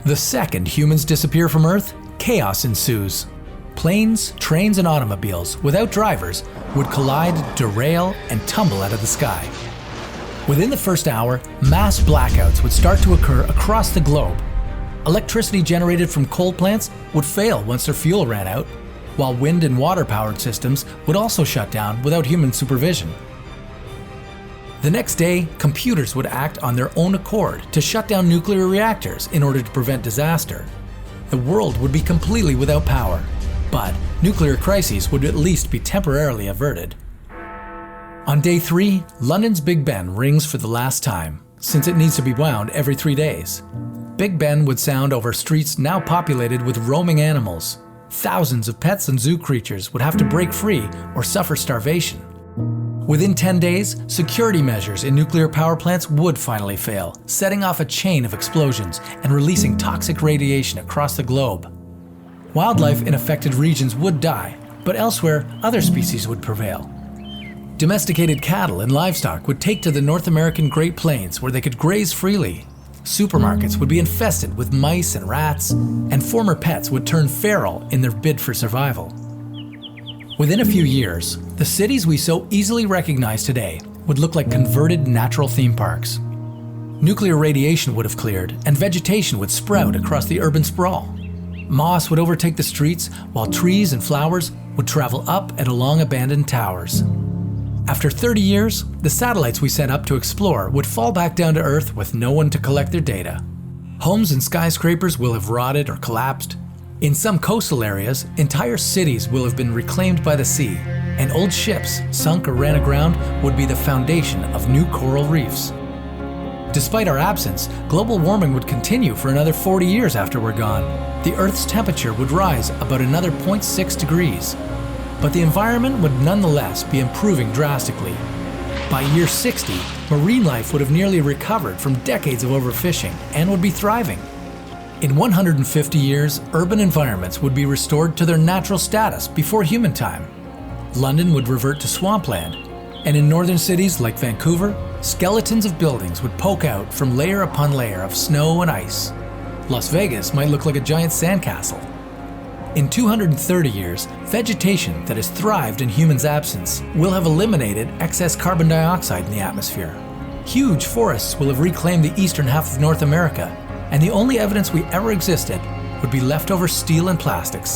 The second humans disappear from Earth, chaos ensues. Planes, trains, and automobiles, without drivers, would collide, derail, and tumble out of the sky. Within the first hour, mass blackouts would start to occur across the globe. Electricity generated from coal plants would fail once their fuel ran out, while wind and water-powered systems would also shut down without human supervision. The next day, computers would act on their own accord to shut down nuclear reactors in order to prevent disaster. The world would be completely without power, but nuclear crises would at least be temporarily averted. On day 3, London's Big Ben rings for the last time, since it needs to be wound every 3 days. Big Ben would sound over streets now populated with roaming animals. Thousands of pets and zoo creatures would have to break free or suffer starvation. Within 10 days, security measures in nuclear power plants would finally fail, setting off a chain of explosions and releasing toxic radiation across the globe. Wildlife in affected regions would die, but elsewhere, other species would prevail. Domesticated cattle and livestock would take to the North American Great Plains where they could graze freely. Supermarkets would be infested with mice and rats, and former pets would turn feral in their bid for survival. Within a few years, the cities we so easily recognize today would look like converted natural theme parks. Nuclear radiation would have cleared, and vegetation would sprout across the urban sprawl. Moss would overtake the streets, while trees and flowers would travel up and along abandoned towers. After 30 years, the satellites we sent up to explore would fall back down to Earth with no one to collect their data. Homes and skyscrapers will have rotted or collapsed. In some coastal areas, entire cities will have been reclaimed by the sea, and old ships, sunk or ran aground, would be the foundation of new coral reefs. Despite our absence, global warming would continue for another 40 years after we're gone. The Earth's temperature would rise about another 0.6 degrees. But the environment would nonetheless be improving drastically. By year 60, marine life would have nearly recovered from decades of overfishing and would be thriving. In 150 years, urban environments would be restored to their natural status before human time. London would revert to swampland, and in northern cities like Vancouver, skeletons of buildings would poke out from layer upon layer of snow and ice. Las Vegas might look like a giant sandcastle. In 230 years, vegetation that has thrived in humans' absence will have eliminated excess carbon dioxide in the atmosphere. Huge forests will have reclaimed the eastern half of North America, and the only evidence we ever existed would be leftover steel and plastics.